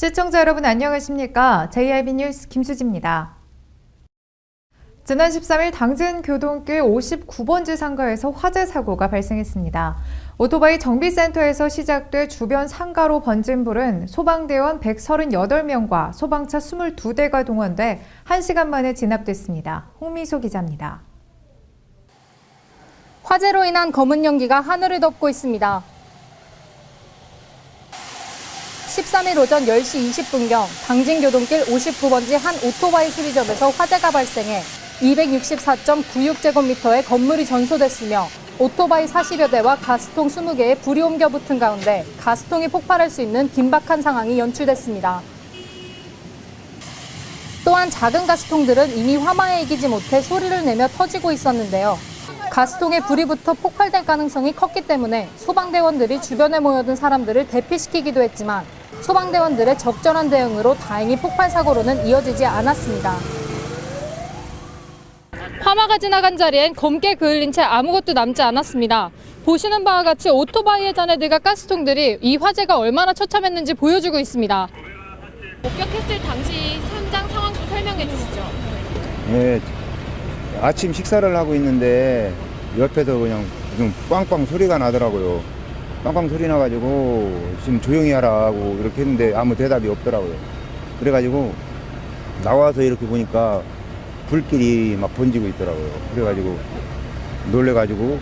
시청자 여러분 안녕하십니까? JIB 뉴스 김수지입니다. 지난 13일 당진 교동길 59번지 상가에서 화재 사고가 발생했습니다. 오토바이 정비센터에서 시작돼 주변 상가로 번진 불은 소방대원 138명과 소방차 22대가 동원돼 1시간 만에 진압됐습니다. 홍미소 기자입니다. 화재로 인한 검은 연기가 하늘을 덮고 있습니다. 13일 오전 10시 20분경 당진교동길 59번지 한 오토바이 수리점에서 화재가 발생해 264.96제곱미터의 건물이 전소됐으며 오토바이 40여 대와 가스통 20개에 불이 옮겨 붙은 가운데 가스통이 폭발할 수 있는 긴박한 상황이 연출됐습니다. 또한 작은 가스통들은 이미 화마에 이기지 못해 소리를 내며 터지고 있었는데요. 가스통에 불이 붙어 폭발될 가능성이 컸기 때문에 소방대원들이 주변에 모여든 사람들을 대피시키기도 했지만 소방대원들의 적절한 대응으로 다행히 폭발 사고로는 이어지지 않았습니다. 화마가 지나간 자리엔 검게 그을린 채 아무것도 남지 않았습니다. 보시는 바와 같이 오토바이의 잔해들과 가스통들이 이 화재가 얼마나 처참했는지 보여주고 있습니다. 목격했을 당시 현장 상황 좀 설명해 주시죠. 예, 아침 식사를 하고 있는데 옆에서 그냥 좀 빵빵 소리가 나더라고요. 빵빵 소리 나가지고 지금 조용히 하라 하고 이렇게 했는데 아무 대답이 없더라고요. 그래가지고 나와서 이렇게 보니까 불길이 막 번지고 있더라고요. 그래가지고 놀래가지고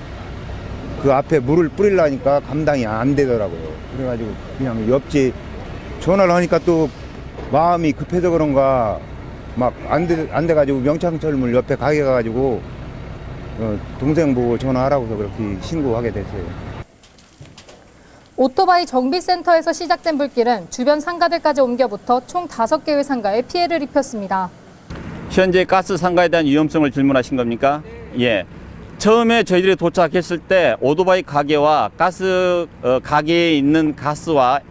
그 앞에 물을 뿌리려니까 감당이 안 되더라고요. 그래가지고 그냥 옆집 전화를 하니까 또 마음이 급해서 그런가 막 안 돼가지고 명창철물 옆에 가게 가가지고 동생 보고 전화하라고서 그렇게 신고하게 됐어요. 오토바이 정비센터에서 시작된 불길은 주변 상가들까지 옮겨붙어 총 5개의 상가에 피해를 입혔습니다. 현재 가스 상가에 대한 위험성을 질문하신 겁니까? 예. 처음에 저희들이 도착했을 때 오토바이 가게와 가스 가게에 있는 가스와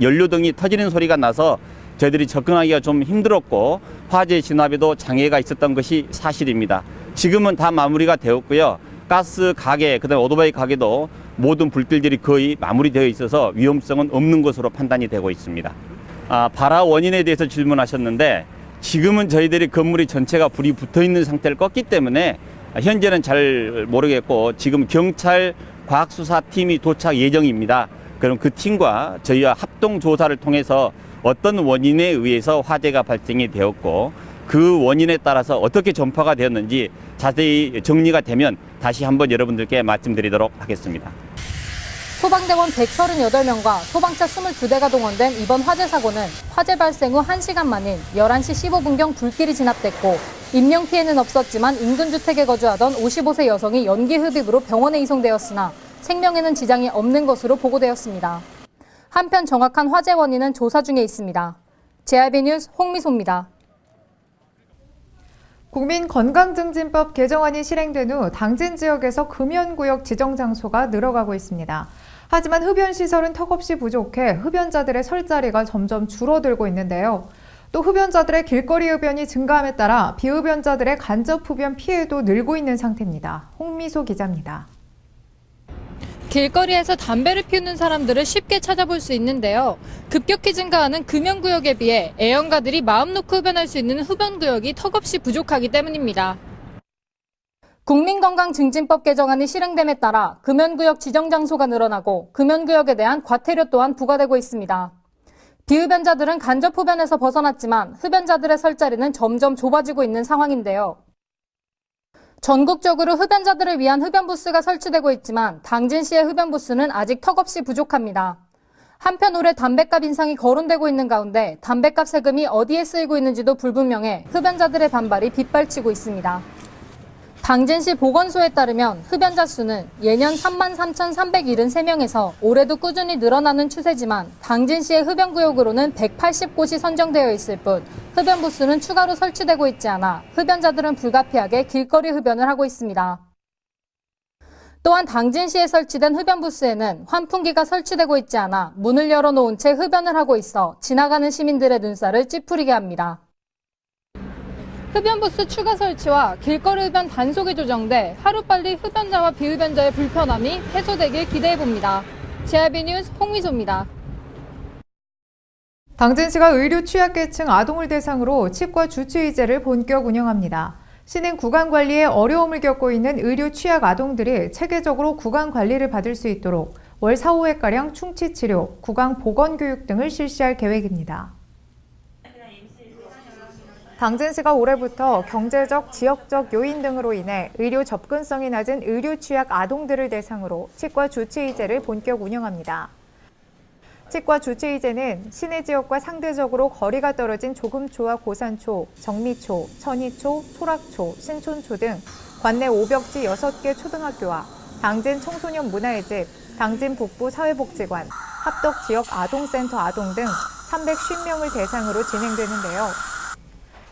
연료 등이 터지는 소리가 나서 저희들이 접근하기가 좀 힘들었고 화재 진압에도 장애가 있었던 것이 사실입니다. 지금은 다 마무리가 되었고요. 가스 가게, 그다음에 오토바이 가게도 모든 불길들이 거의 마무리되어 있어서 위험성은 없는 것으로 판단이 되고 있습니다. 발화 원인에 대해서 질문하셨는데 지금은 저희들이 건물이 전체가 불이 붙어 있는 상태를 껐기 때문에 현재는 잘 모르겠고 지금 경찰 과학수사팀이 도착 예정입니다. 그럼 그 팀과 저희와 합동 조사를 통해서 어떤 원인에 의해서 화재가 발생이 되었고 그 원인에 따라서 어떻게 전파가 되었는지 자세히 정리가 되면 다시 한번 여러분들께 말씀드리도록 하겠습니다. 소방대원 138명과 소방차 22대가 동원된 이번 화재 사고는 화재 발생 후 1시간 만인 11시 15분경 불길이 진압됐고 인명피해는 없었지만 인근 주택에 거주하던 55세 여성이 연기 흡입으로 병원에 이송되었으나 생명에는 지장이 없는 것으로 보고되었습니다. 한편 정확한 화재 원인은 조사 중에 있습니다. JIB 뉴스 홍미소입니다. 국민건강증진법 개정안이 실행된 후 당진 지역에서 금연구역 지정 장소가 늘어가고 있습니다. 하지만 흡연시설은 턱없이 부족해 흡연자들의 설 자리가 점점 줄어들고 있는데요. 또 흡연자들의 길거리 흡연이 증가함에 따라 비흡연자들의 간접 흡연 피해도 늘고 있는 상태입니다. 홍미소 기자입니다. 길거리에서 담배를 피우는 사람들을 쉽게 찾아볼 수 있는데요. 급격히 증가하는 금연구역에 비해 애연가들이 마음 놓고 흡연할 수 있는 흡연구역이 턱없이 부족하기 때문입니다. 국민건강증진법 개정안이 실행됨에 따라 금연구역 지정장소가 늘어나고 금연구역에 대한 과태료 또한 부과되고 있습니다. 비흡연자들은 간접 흡연에서 벗어났지만 흡연자들의 설 자리는 점점 좁아지고 있는 상황인데요. 전국적으로 흡연자들을 위한 흡연부스가 설치되고 있지만 당진시의 흡연부스는 아직 턱없이 부족합니다. 한편 올해 담뱃값 인상이 거론되고 있는 가운데 담뱃값 세금이 어디에 쓰이고 있는지도 불분명해 흡연자들의 반발이 빗발치고 있습니다. 당진시 보건소에 따르면 흡연자 수는 예년 33,373명에서 올해도 꾸준히 늘어나는 추세지만 당진시의 흡연구역으로는 180곳이 선정되어 있을 뿐 흡연부스는 추가로 설치되고 있지 않아 흡연자들은 불가피하게 길거리 흡연을 하고 있습니다. 또한 당진시에 설치된 흡연부스에는 환풍기가 설치되고 있지 않아 문을 열어놓은 채 흡연을 하고 있어 지나가는 시민들의 눈살을 찌푸리게 합니다. 흡연부스 추가 설치와 길거리 흡연 단속이 조정돼 하루빨리 흡연자와 비흡연자의 불편함이 해소되길 기대해봅니다. JIB 뉴스 홍미소입니다. 당진시가 의료 취약계층 아동을 대상으로 치과 주치의제를 본격 운영합니다. 시는 구강 관리에 어려움을 겪고 있는 의료 취약 아동들이 체계적으로 구강 관리를 받을 수 있도록 월 4, 5회가량 충치 치료, 구강 보건 교육 등을 실시할 계획입니다. 당진시가 올해부터 경제적, 지역적 요인 등으로 인해 의료 접근성이 낮은 의료 취약 아동들을 대상으로 치과 주치의제를 본격 운영합니다. 치과 주치의제는 시내 지역과 상대적으로 거리가 떨어진 조금초와 고산초, 정미초, 천이초, 초락초, 신촌초 등 관내 5벽지 6개 초등학교와 당진 청소년 문화의 집, 당진 북부 사회복지관, 합덕 지역 아동센터 아동 등 350명을 대상으로 진행되는데요.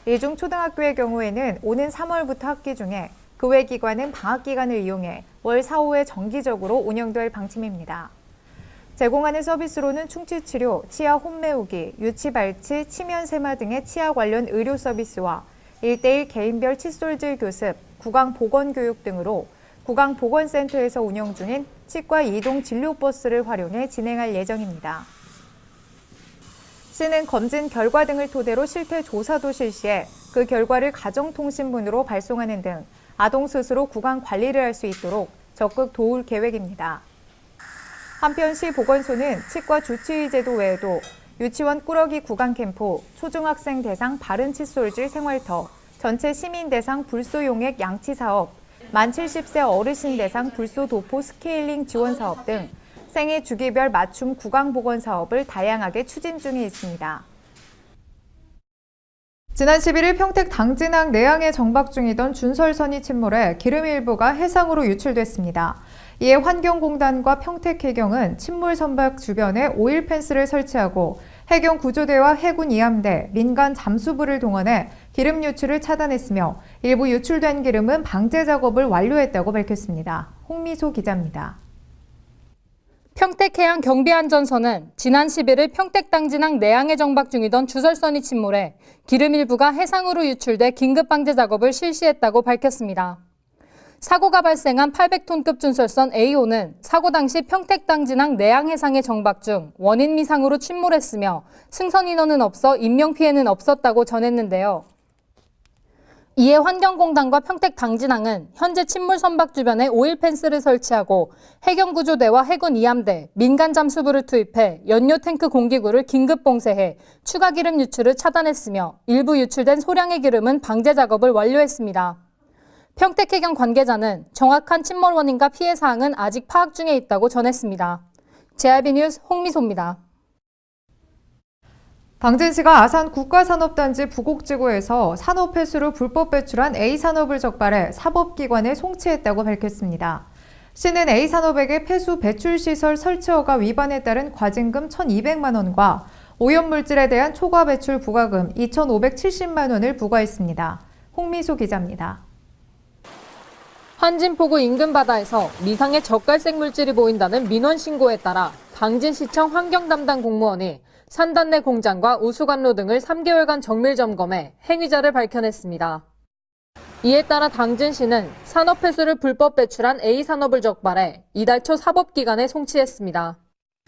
이 중 초등학교의 경우에는 오는 3월부터 학기 중에 그 외 기관은 방학 기간을 이용해 월 4, 5회 정기적으로 운영될 방침입니다. 제공하는 서비스로는 충치치료, 치아 홈메우기, 유치발치, 치면세마 등의 치아 관련 의료 서비스와 1:1 개인별 칫솔질 교습, 구강보건교육 등으로 구강보건센터에서 운영 중인 치과 이동 진료버스를 활용해 진행할 예정입니다. 시는 검진 결과 등을 토대로 실태 조사도 실시해 그 결과를 가정통신문으로 발송하는 등 아동 스스로 구강 관리를 할 수 있도록 적극 도울 계획입니다. 한편 시 보건소는 치과 주치의제도 외에도 유치원 꾸러기 구강 캠프, 초중학생 대상 바른 칫솔질 생활터, 전체 시민 대상 불소 용액 양치 사업, 만 70세 어르신 대상 불소 도포 스케일링 지원 사업 등 생애 주기별 맞춤 구강 보건 사업을 다양하게 추진 중에 있습니다. 지난 11일 평택 당진항 내항에 정박 중이던 준설선이 침몰해 기름 일부가 해상으로 유출됐습니다. 이에 환경공단과 평택해경은 침몰 선박 주변에 오일 펜스를 설치하고 해경 구조대와 해군 이함대, 민간 잠수부를 동원해 기름 유출을 차단했으며 일부 유출된 기름은 방제 작업을 완료했다고 밝혔습니다. 홍미소 기자입니다. 평택해양 경비안전선은 지난 11일 평택 당진항 내항에 정박 중이던 주설선이 침몰해 기름 일부가 해상으로 유출돼 긴급 방제 작업을 실시했다고 밝혔습니다. 사고가 발생한 800톤급 준설선 A호는 사고 당시 평택 당진항 내항 해상에 정박 중 원인 미상으로 침몰했으며 승선 인원은 없어 인명피해는 없었다고 전했는데요. 이에 환경공단과 평택 당진항은 현재 침몰 선박 주변에 오일 펜스를 설치하고 해경구조대와 해군 이함대, 민간 잠수부를 투입해 연료 탱크 공기구를 긴급 봉쇄해 추가 기름 유출을 차단했으며 일부 유출된 소량의 기름은 방제 작업을 완료했습니다. 평택해경 관계자는 정확한 침몰 원인과 피해 사항은 아직 파악 중에 있다고 전했습니다. JRB 뉴스 홍미소입니다. 당진시가 아산 국가산업단지 부곡지구에서 산업폐수로 불법 배출한 A산업을 적발해 사법기관에 송치했다고 밝혔습니다. 시는 A산업에게 폐수 배출시설 설치허가 위반에 따른 과징금 1,200만 원과 오염물질에 대한 초과 배출 부과금 2,570만 원을 부과했습니다. 홍미소 기자입니다. 한진포구 인근 바다에서 미상의 젓갈색 물질이 보인다는 민원 신고에 따라 당진시청 환경 담당 공무원이 산단 내 공장과 우수관로 등을 3개월간 정밀 점검해 행위자를 밝혀냈습니다. 이에 따라 당진시는 산업폐수를 불법 배출한 A산업을 적발해 이달 초 사법기관에 송치했습니다.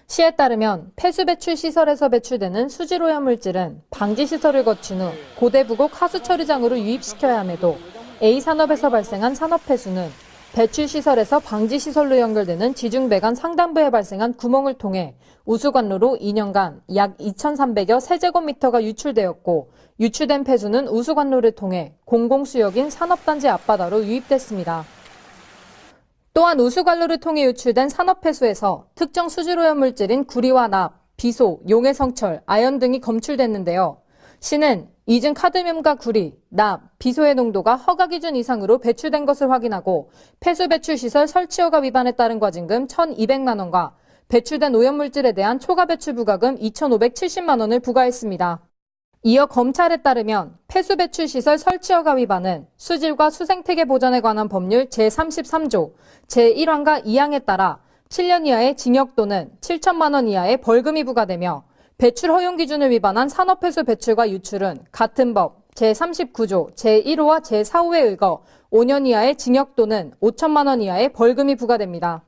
시에 따르면 폐수 배출 시설에서 배출되는 수질오염 물질은 방지시설을 거친 후 고대부곡 하수처리장으로 유입시켜야 함에도 A산업에서 발생한 산업폐수는 배출시설에서 방지시설로 연결되는 지중배관 상단부에 발생한 구멍을 통해 우수관로로 2년간 약 2,300여 세제곱미터가 유출되었고 유출된 폐수는 우수관로를 통해 공공수역인 산업단지 앞바다로 유입됐습니다. 또한 우수관로를 통해 유출된 산업폐수에서 특정 수질오염 물질인 구리와 납, 비소, 용해성철, 아연 등이 검출됐는데요. 시는 이중 카드뮴과 구리, 납, 비소의 농도가 허가 기준 이상으로 배출된 것을 확인하고 폐수 배출 시설 설치허가 위반에 따른 과징금 1,200만 원과 배출된 오염물질에 대한 초과 배출 부과금 2,570만 원을 부과했습니다. 이어 검찰에 따르면 폐수 배출 시설 설치허가 위반은 수질과 수생태계 보전에 관한 법률 제33조 제1항과 2항에 따라 7년 이하의 징역 또는 7천만 원 이하의 벌금이 부과되며 배출 허용 기준을 위반한 산업폐수 배출과 유출은 같은 법 제39조 제1호와 제4호에 의거 5년 이하의 징역 또는 5천만 원 이하의 벌금이 부과됩니다.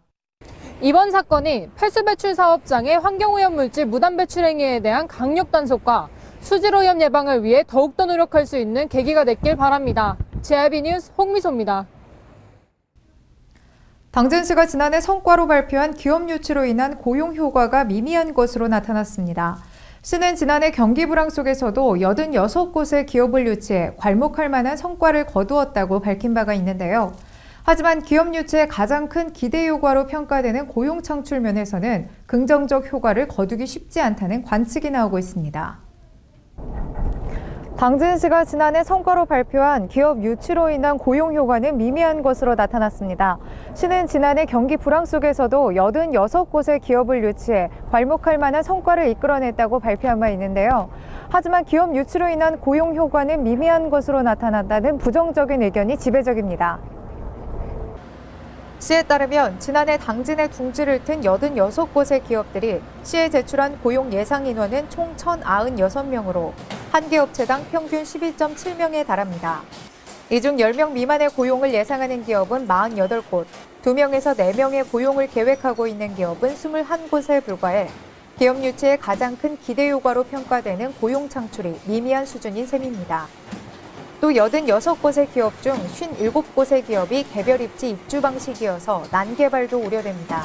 이번 사건이 폐수 배출 사업장의 환경오염 물질 무단 배출 행위에 대한 강력 단속과 수질오염 예방을 위해 더욱더 노력할 수 있는 계기가 됐길 바랍니다. JIB 뉴스 홍미소입니다. 당진시가 지난해 성과로 발표한 기업 유치로 인한 고용 효과가 미미한 것으로 나타났습니다. 시는 지난해 경기 불황 속에서도 86곳의 기업을 유치해 괄목할 만한 성과를 거두었다고 밝힌 바가 있는데요. 하지만 기업 유치의 가장 큰 기대 효과로 평가되는 고용 창출 면에서는 긍정적 효과를 거두기 쉽지 않다는 관측이 나오고 있습니다. 당진시가 지난해 성과로 발표한 기업 유치로 인한 고용 효과는 미미한 것으로 나타났습니다. 시는 지난해 경기 불황 속에서도 86곳의 기업을 유치해 괄목할 만한 성과를 이끌어냈다고 발표한 바 있는데요. 하지만 기업 유치로 인한 고용 효과는 미미한 것으로 나타났다는 부정적인 의견이 지배적입니다. 시에 따르면 지난해 당진의 둥지를 튼 86곳의 기업들이 시에 제출한 고용 예상 인원은 총 1,096명으로 한 개 업체당 평균 12.7명에 달합니다. 이 중 10명 미만의 고용을 예상하는 기업은 48곳, 2명에서 4명의 고용을 계획하고 있는 기업은 21곳에 불과해 기업 유치의 가장 큰 기대 효과로 평가되는 고용 창출이 미미한 수준인 셈입니다. 또 86곳의 기업 중 57곳의 기업이 개별 입지 입주 방식이어서 난개발도 우려됩니다.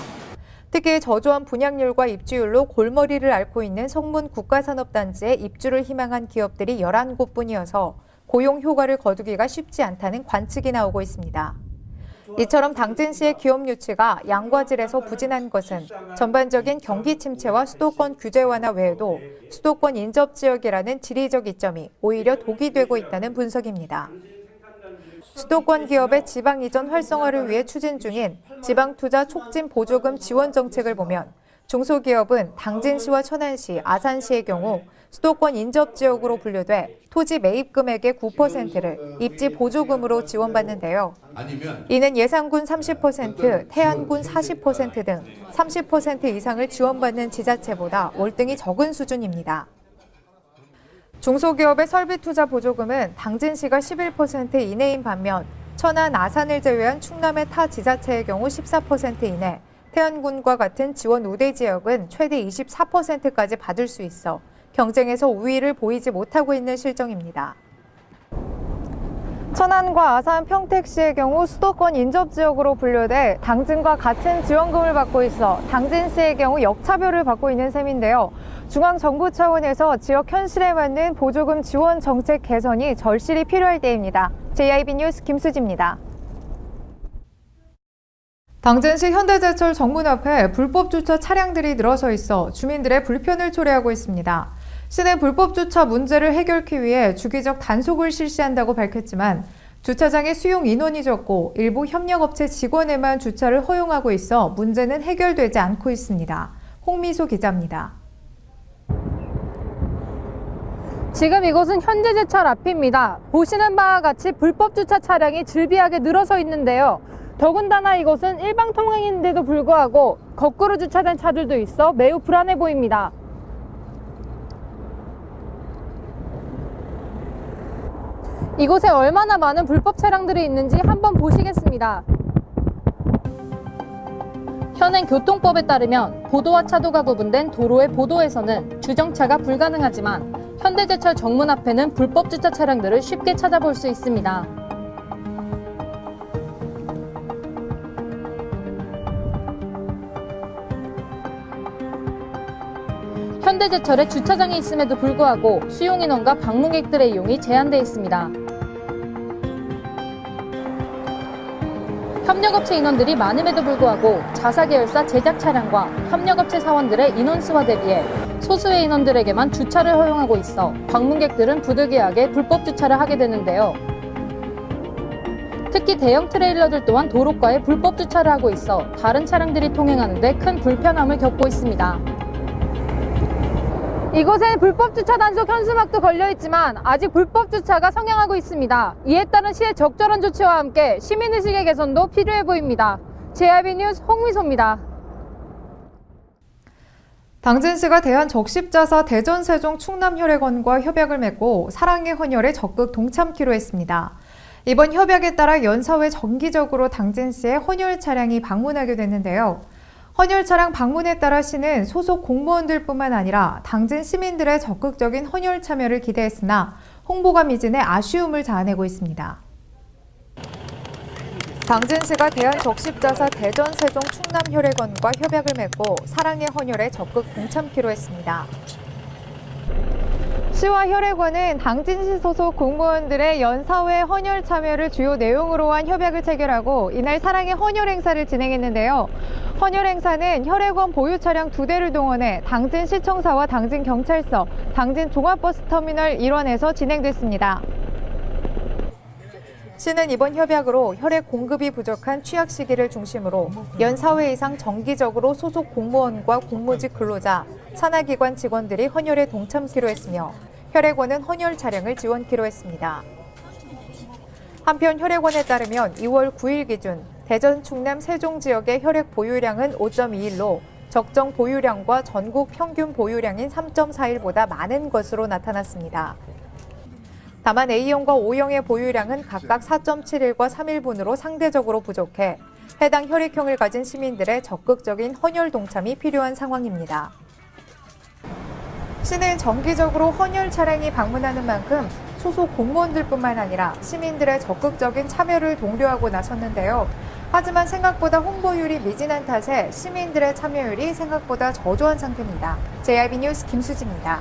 특히 저조한 분양률과 입주율로 골머리를 앓고 있는 성문 국가산업단지에 입주를 희망한 기업들이 11곳뿐이어서 고용 효과를 거두기가 쉽지 않다는 관측이 나오고 있습니다. 이처럼 당진시의 기업 유치가 양과질에서 부진한 것은 전반적인 경기 침체와 수도권 규제 완화 외에도 수도권 인접 지역이라는 지리적 이점이 오히려 독이 되고 있다는 분석입니다. 수도권 기업의 지방 이전 활성화를 위해 추진 중인 지방투자 촉진 보조금 지원 정책을 보면 중소기업은 당진시와 천안시, 아산시의 경우 수도권 인접 지역으로 분류돼 토지 매입 금액의 9%를 입지 보조금으로 지원받는데요. 이는 예산군 30%, 태안군 40% 등 30% 이상을 지원받는 지자체보다 월등히 적은 수준입니다. 중소기업의 설비투자 보조금은 당진시가 11% 이내인 반면 천안, 아산을 제외한 충남의 타 지자체의 경우 14% 이내, 태안군과 같은 지원 우대 지역은 최대 24%까지 받을 수 있어 경쟁에서 우위를 보이지 못하고 있는 실정입니다. 천안과 아산, 평택시의 경우 수도권 인접지역으로 분류돼 당진과 같은 지원금을 받고 있어 당진시의 경우 역차별을 받고 있는 셈인데요. 중앙정부 차원에서 지역 현실에 맞는 보조금 지원 정책 개선이 절실히 필요할 때입니다. JIB 뉴스 김수지입니다. 당진시 현대제철 정문 앞에 불법 주차 차량들이 늘어서 있어 주민들의 불편을 초래하고 있습니다. 시내 불법 주차 문제를 해결하기 위해 주기적 단속을 실시한다고 밝혔지만 주차장의 수용 인원이 적고 일부 협력업체 직원에만 주차를 허용하고 있어 문제는 해결되지 않고 있습니다. 홍미소 기자입니다. 지금 이곳은 현대제철 앞입니다. 보시는 바와 같이 불법 주차 차량이 즐비하게 늘어서 있는데요. 더군다나 이곳은 일방 통행인데도 불구하고 거꾸로 주차된 차들도 있어 매우 불안해 보입니다. 이곳에 얼마나 많은 불법 차량들이 있는지 한번 보시겠습니다. 현행 교통법에 따르면 보도와 차도가 구분된 도로의 보도에서는 주정차가 불가능하지만 현대제철 정문 앞에는 불법 주차 차량들을 쉽게 찾아볼 수 있습니다. 현대제철에 주차장이 있음에도 불구하고 수용인원과 방문객들의 이용이 제한되어 있습니다. 협력업체 인원들이 많음에도 불구하고 자사계열사 제작 차량과 협력업체 사원들의 인원수와 대비해 소수의 인원들에게만 주차를 허용하고 있어 방문객들은 부득이하게 불법 주차를 하게 되는데요. 특히 대형 트레일러들 또한 도로가에 불법 주차를 하고 있어 다른 차량들이 통행하는 데 큰 불편함을 겪고 있습니다. 이곳엔 불법 주차 단속 현수막도 걸려있지만 아직 불법 주차가 성행하고 있습니다. 이에 따른 시의 적절한 조치와 함께 시민의식의 개선도 필요해 보입니다. JIB 뉴스 홍미소입니다. 당진시가 대한적십자사 대전, 세종, 충남 혈액원과 협약을 맺고 사랑의 헌혈에 적극 동참키로 했습니다. 이번 협약에 따라 연사회 정기적으로 당진시에 헌혈 차량이 방문하게 됐는데요. 헌혈 차량 방문에 따라 시는 소속 공무원들뿐만 아니라 당진 시민들의 적극적인 헌혈 참여를 기대했으나 홍보가 미진해 아쉬움을 자아내고 있습니다. 당진시가 대한적십자사 대전 세종 충남혈액원과 협약을 맺고 사랑의 헌혈에 적극 동참키로 했습니다. 시와 혈액원은 당진시 소속 공무원들의 연사회 헌혈 참여를 주요 내용으로 한 협약을 체결하고 이날 사랑의 헌혈 행사를 진행했는데요. 헌혈 행사는 혈액원 보유 차량 2대를 동원해 당진시청사와 당진경찰서, 당진종합버스터미널 일원에서 진행됐습니다. 시는 이번 협약으로 혈액 공급이 부족한 취약 시기를 중심으로 연 4회 이상 정기적으로 소속 공무원과 공무직 근로자, 산하기관 직원들이 헌혈에 동참키로 했으며 혈액원은 헌혈 차량을 지원키로 했습니다. 한편 혈액원에 따르면 2월 9일 기준 대전, 충남, 세종 지역의 혈액 보유량은 5.21로 적정 보유량과 전국 평균 보유량인 3.41보다 많은 것으로 나타났습니다. 다만 A형과 O형의 보유량은 각각 4.71과 3일분으로 상대적으로 부족해 해당 혈액형을 가진 시민들의 적극적인 헌혈 동참이 필요한 상황입니다. 시는 정기적으로 헌혈 차량이 방문하는 만큼 소속 공무원들뿐만 아니라 시민들의 적극적인 참여를 독려하고 나섰는데요. 하지만 생각보다 홍보율이 미진한 탓에 시민들의 참여율이 생각보다 저조한 상태입니다. JIB 뉴스 김수지입니다.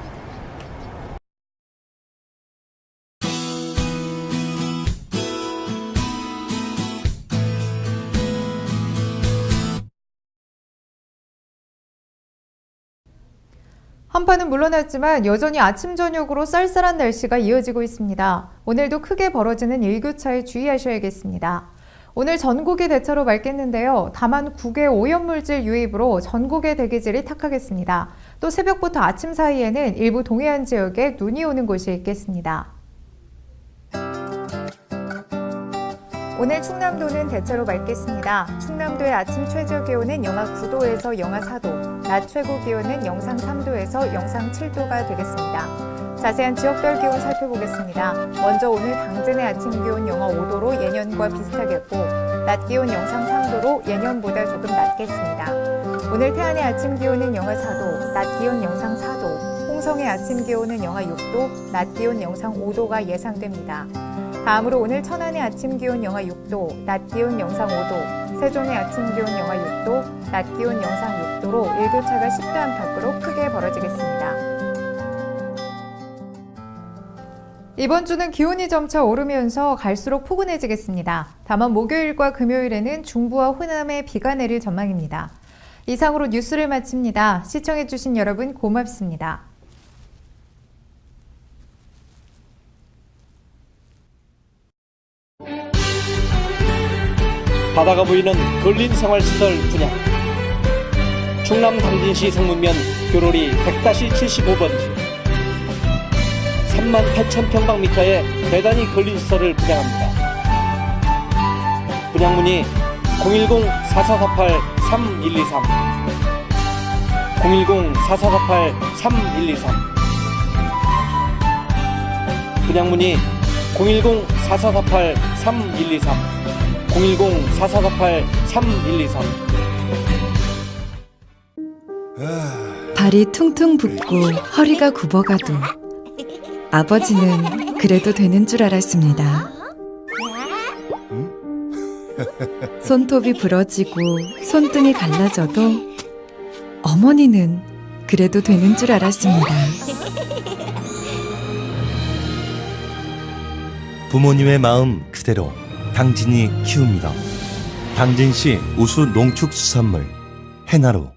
한파는 물러났지만 여전히 아침 저녁으로 쌀쌀한 날씨가 이어지고 있습니다. 오늘도 크게 벌어지는 일교차에 주의하셔야겠습니다. 오늘 전국이 대체로 맑겠는데요. 다만 국외 오염물질 유입으로 전국의 대기질이 탁하겠습니다. 또 새벽부터 아침 사이에는 일부 동해안 지역에 눈이 오는 곳이 있겠습니다. 오늘 충남도는 대체로 맑겠습니다. 충남도의 아침 최저 기온은 영하 9도에서 영하 4도, 낮 최고 기온은 영상 3도에서 영상 7도가 되겠습니다. 자세한 지역별 기온 살펴보겠습니다. 먼저 오늘 당진의 아침 기온 영하 5도로 예년과 비슷하겠고, 낮 기온 영상 3도로 예년보다 조금 낮겠습니다. 오늘 태안의 아침 기온은 영하 4도, 낮 기온 영상 4도, 홍성의 아침 기온은 영하 6도, 낮 기온 영상 5도가 예상됩니다. 다음으로 오늘 천안의 아침 기온 영하 6도, 낮 기온 영상 5도, 세종의 아침 기온 영하 6도, 낮 기온 영상 6도로 일교차가 10도 안팎으로 크게 벌어지겠습니다. 이번 주는 기온이 점차 오르면서 갈수록 포근해지겠습니다. 다만 목요일과 금요일에는 중부와 호남에 비가 내릴 전망입니다. 이상으로 뉴스를 마칩니다. 시청해주신 여러분 고맙습니다. 바다가 보이는 근린 생활시설 분양. 충남 당진시 성문면 교로리 100-75번지 38,000평방미터의 대단위 근린시설을 분양합니다. 분양문의 010-4448-3123 010-4448-3123 분양문의 010-4448-3123 010-4448-3123 발이 퉁퉁 붓고 허리가 굽어가도 아버지는 그래도 되는 줄 알았습니다. 손톱이 부러지고 손등이 갈라져도 어머니는 그래도 되는 줄 알았습니다. 부모님의 마음 그대로 당진이 키웁니다. 당진시 우수 농축수산물 해나루.